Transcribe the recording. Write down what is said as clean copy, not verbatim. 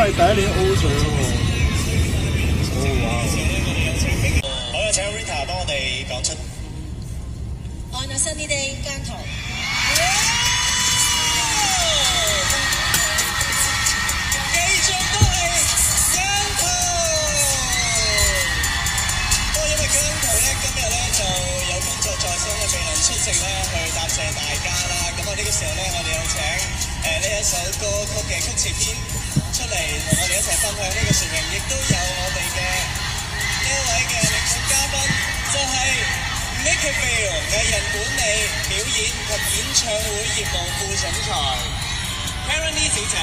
係第一年 O 獎喎。好啦，請 Rita 幫我哋講出 On a sunny day 姜濤。繼續都係姜濤。不過因為姜濤咧今日咧就有工作在身，未能出席咧去答謝大家啦。咁啊呢個時候咧，我哋有請呢一首歌曲嘅曲詞編出嚟同我哋一齊分享呢個説明，亦都有我哋嘅呢一位嘅領獎嘉賓，就係 MakerVille 藝人管理、表演及演唱會業務副總裁 Karen Lee 小姐。